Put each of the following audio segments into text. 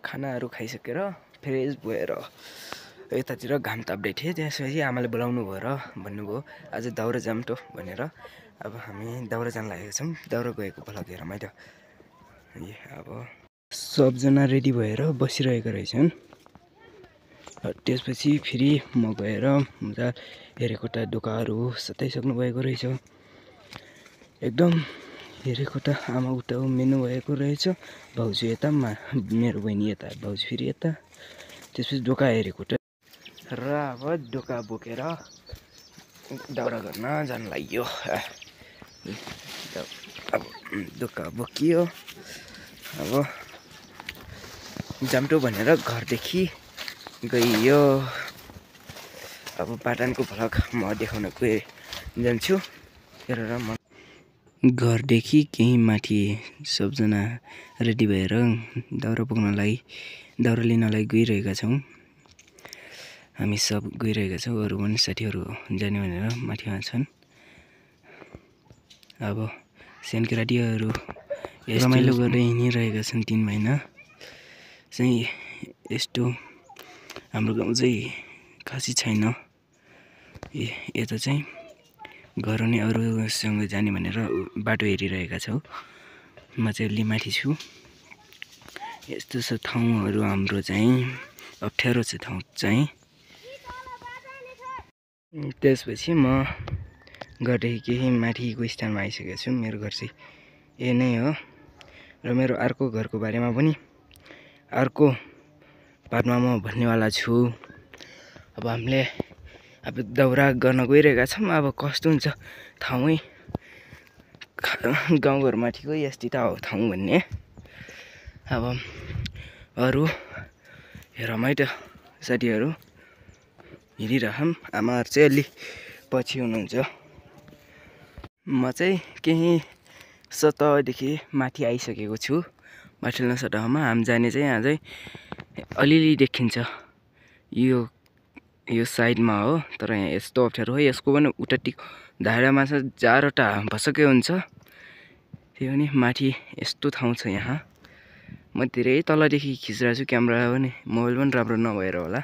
खानाहरू खाइसकेर फ्रेस भएर यतातिर घाम ताप्दै थिएँ। त्यसपछि आमाले बोलाउनु भयो र भन्नुभयो आज दाउरा जाम त भनेर। अब हामी दाउरा जान लागेको छौँ। दाउरा गएको भ्लग हेर मैले अब सबजना रेडी भएर बसिरहेको रहेछन्। त्यसपछि फेरि म गएर मजा हेरेको त ढोकाहरू सताइसक्नु भएको रहेछ। एकदम हेरेको त आमा उता उम्मिनु भएको रहेछ, भाउजू यता मेरो बहिनी यता, भाउजू फेरि यता। त्यसपछि ढोका हेरेको त र अब ढोका बोकेर दाउरा गर्न जान लाग्यो। अब ढोका बोकियो। अब जाम्टो भनेर घरदेखि गइयो। अब पाटनको भ्लग म देखाउन जान्छु। हेरेर म घरदेखि केही माथि सबजना रेडी भएर दाउरा बोक्नलाई दाउरा लिनलाई गइरहेका छौँ। हामी सब गइरहेका छौँ। अरू पनि साथीहरू जाने भनेर माथिमा छन्। अब सानकेराटीहरू रमाइलो गर्दै हिँडिरहेका छन्। 3 महिना चाहिँ यस्तो हाम्रो गाउँ चाहिँ खासै छैन। यता चाहिँ घर नै अरूसँग जाने भनेर बाटो हेरिरहेका छौँ। म चाहिँ अलि माथि छु। यस्तो छ ठाउँहरू हाम्रो चाहिँ अप्ठ्यारो छ ठाउँ चाहिँ। त्यसपछि म घरदेखि केही माथिको स्थानमा आइसकेको छु। मेरो घर चाहिँ ए नै हो र मेरो अर्को घरको बारेमा पनि अर्को पार्टमा म भन्नेवाला छु। अब हामीले अब दाउरा गर्न गइरहेका छौँ। अब कस्तो हुन्छ ठाउँै गाउँघरमाथिको यस्तै त हो ठाउँ भन्ने। अब अरू हेरमै त साथीहरू हिँडिरहन्। आमाहरू चाहिँ अलि पछि हुनुहुन्छ। म चाहिँ केही सतहदेखि माथि आइसकेको छु। माथिल्लो सतहमा हामी जाने चाहिँ अझै अलिअलि देखिन्छ। यो साइडमा हो, तर यहाँ यस्तो अप्ठ्यारो हो। यसको पनि उताटी धारामा छ, जाडोटा भसकै हुन्छ। त्यो पनि माथि यस्तो ठाउँ छ यहाँ। म धेरै तलदेखि खिचिरहेको छु। क्यामेरा पनि मोबाइल पनि राम्रो नभएर होला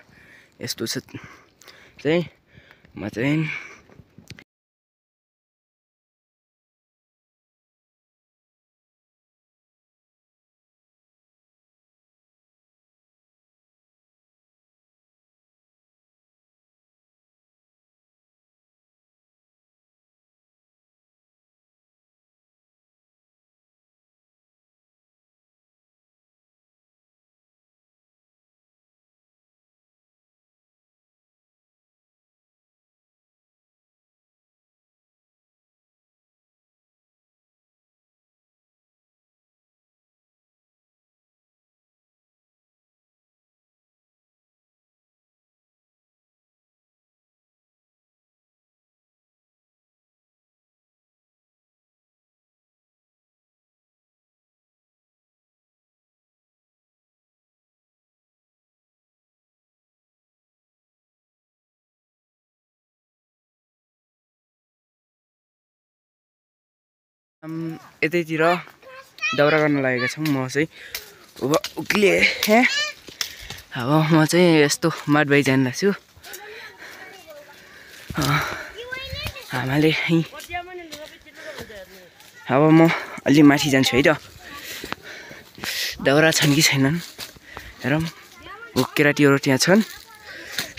यस्तो छ चाहिँ। म चाहिँ यतैतिर दाउरा गर्न लागेका छौँ। म चाहिँ उक्लिएँ। अब म चाहिँ यस्तो माटबारी जान लाग्छु। आमाले अब म अलि माथि जान्छु है त। दाउरा छन् कि छैनन् हेरौँ। केराटीहरू त्यहाँ छन्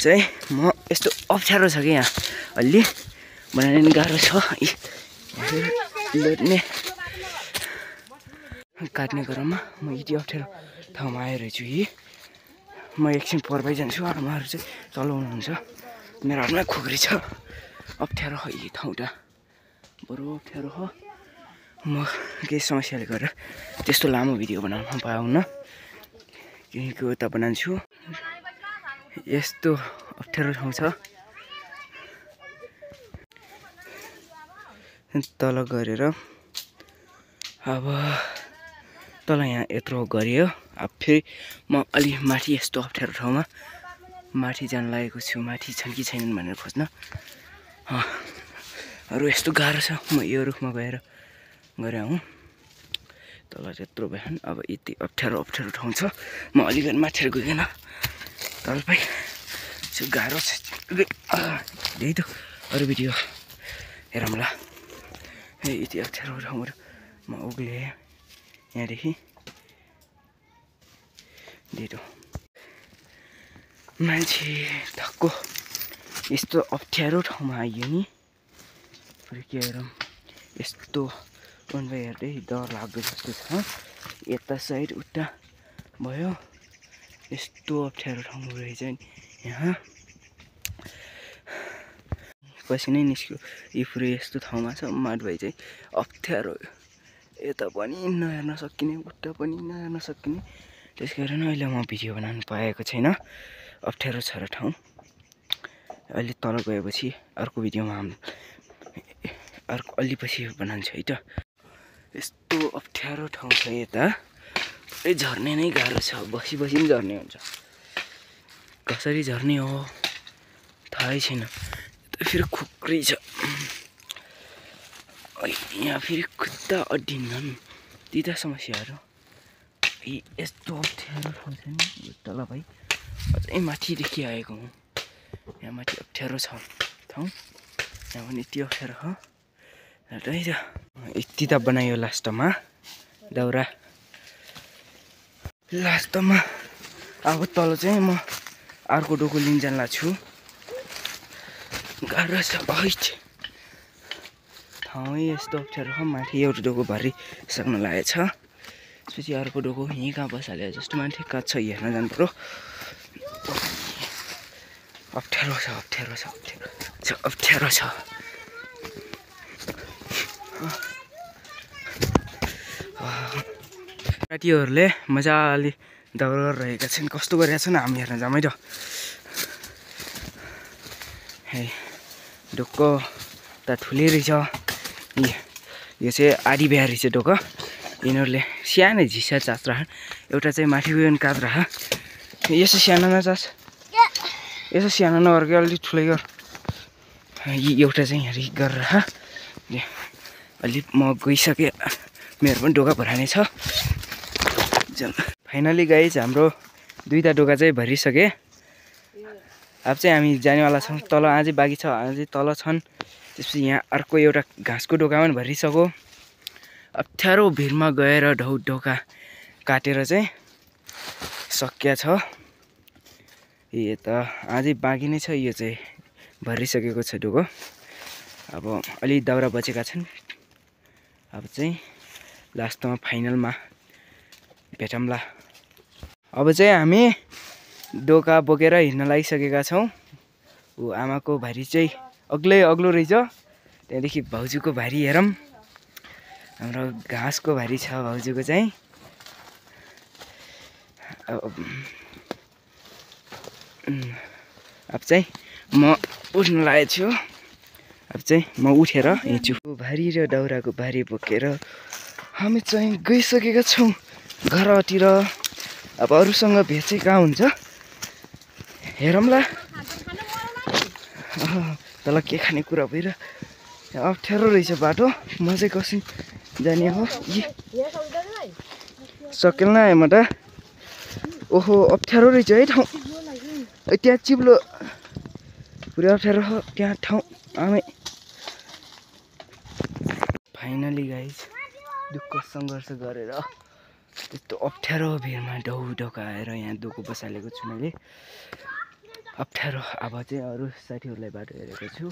चाहिँ। म यस्तो अप्ठ्यारो छ कि यहाँ अलि बनाउने पनि गाह्रो छ। लोड्ने काट्ने क्रममा म यति अप्ठ्यारो ठाउँमा आइरहेछु कि म एकछिन पर्बाइ जान्छु। आमाहरू चाहिँ तल हुनुहुन्छ। मेरो हातमा खुकुरी छ। अप्ठ्यारो हो यी ठाउँ त बरु अप्ठ्यारो हो। म केही समस्याले गर्दा त्यस्तो लामो भिडियो बनाउन पाउन केहीको त बनाउँछु। यस्तो अप्ठ्यारो ठाउँ छ। तल गरेर अब तल यहाँ यत्रो गरियो। अब फेरि म अलि माथि यस्तो अप्ठ्यारो ठाउँमा माथि जान लागेको छु। माथि छन् कि छैनन् भनेर खोज्न। अरू यस्तो गाह्रो छ। म यो रुखमा गएर आउँ। तल त्यत्रो भएन। अब यति अप्ठ्यारो ठाउँ छ, म अलिकति माथि गइकन तल पाइ गाह्रो छ। त्यही त अरू भिडियो हेरौँ ल। यति अप्ठ्यारो ठाउँहरू म उक्लेँ यहाँदेखि। डेटो मान्छे धक्को यस्तो अप्ठ्यारो ठाउँमा आइयो नि, के हेरौँ यस्तो वनबाई हेर्दै डर लाग्दो जस्तो छ। यता साइड उता भयो, यस्तो अप्ठ्यारो ठाउँ रहेछ नि यहाँ। पछि नै निस्क्यो इफुरे यस्तो ठाउँमा छ। माट भाइ चाहिँ अप्ठ्यारो, यता पनि नहेर्न सकिने उता पनि नहेर्न सकिने, त्यस कारण अहिले म भिडियो बनाउनु पाएको छैन। अप्ठ्यारो छ र ठाउँ। अहिले तल गएपछि अर्को भिडियोमा अर्को अलि पछि बनाउँछु है त। यस्तो अप्ठ्यारो ठाउँ छ यता, पुरै झर्ने नै गाह्रो छ। बसी पनि झर्ने हुन्छ, कसरी झर्ने हो थाहै छैन। फेरि खुक्री छ, यहाँ फेरि खुट्टा अड्डिन्छन्, ती त समस्याहरू। यस्तो अप्ठ्यारो ठाउँ छ नि तल भाइ, अझै माथिदेखि आएको हुँ। यहाँ माथि अप्ठ्यारो छ ठाउँ, यहाँ पनि यति अप्ठ्यारो हो। यति त बनायो लास्टमा दाउरा। लास्टमा अब तल चाहिँ म अर्को डोको लिन जानला छु। गाह्रो छ ठाउँ यस्तो अप्ठ्यारो हो। माथि एउटा डोको भरि सक्न लागेको छ। त्यसपछि अर्को डोको यहीँ कहाँ बसाल्यो जस्तो माथि कहाँ छ हेर्न जानु पर्यो। अप्ठ्यारो छ। साथीहरूले मजाले दाउरा गरिरहेका छन्, कस्तो गरिरहेका छन् हामी हेर्न जाऊँ है त। ढोको त ठुलै रहेछ। यो चाहिँ आधी बिहा रहेछ ढोको। यिनीहरूले सानो झिसा चाच राख, एउटा चाहिँ माथि गयो भने काँच राख। यसो सानो नचाच, यसो सानो नगर कि अलिक ठुलै गर। एउटा चाहिँ यहाँ गरेर राख। अलिक म गइसकेँ, मेरो पनि ढोका भरानै छ। फाइनली गाइज हाम्रो दुईवटा ढोका चाहिँ भरिसके। अब चाहिँ हामी जानेवाला छौँ तल। अझै बाँकी छ, अझै तल छन्। त्यसपछि यहाँ अर्को एउटा घाँसको ढोका पनि भरिसक्यो। अप्ठ्यारो भिरमा गएर ढोका काटेर चाहिँ सकिया छ। यो त अझै बाँकी नै छ, यो चाहिँ भरिसकेको छ ढोको। अब अलि दाउरा बचेका छन्। अब चाहिँ लास्टमा फाइनलमा भेटौँला। अब चाहिँ हामी ढोका बोकेर हिँड्न लागिसकेका छौँ। आमाको भारी चाहिँ अग्लो रहेछ। त्यहाँदेखि भाउजूको भारी हेरौँ। हाम्रो घाँसको भारी छ भाउजूको चाहिँ। अब चाहिँ म उठ्न लागेको छु। अब चाहिँ म उठेर हिँड्छु। भारी र दाउराको भारी बोकेर हामी चाहिँ गइसकेका छौँ घरतिर। अब अरूसँग भेट चाहिँ कहाँ हुन्छ हेरौँला। तल के खाने कुरा भएर अप्ठ्यारो रहेछ बाटो। म चाहिँ कसरी जाने हो सकेल न म त। ओहो अप्ठ्यारो रहेछ है ठाउँ। त्यहाँ चिप्लो पुरै अप्ठ्यारो हो त्यहाँ ठाउँ। आमै फाइनली गाइज दुःख सङ्घर्ष गरेर त्यस्तो अप्ठ्यारो भिरमा ढोकाएर यहाँ डोको बसालेको छु मैले। अप्ठ्यारो अब चाहिँ अरू साथीहरूलाई बाटो हेरेको छु।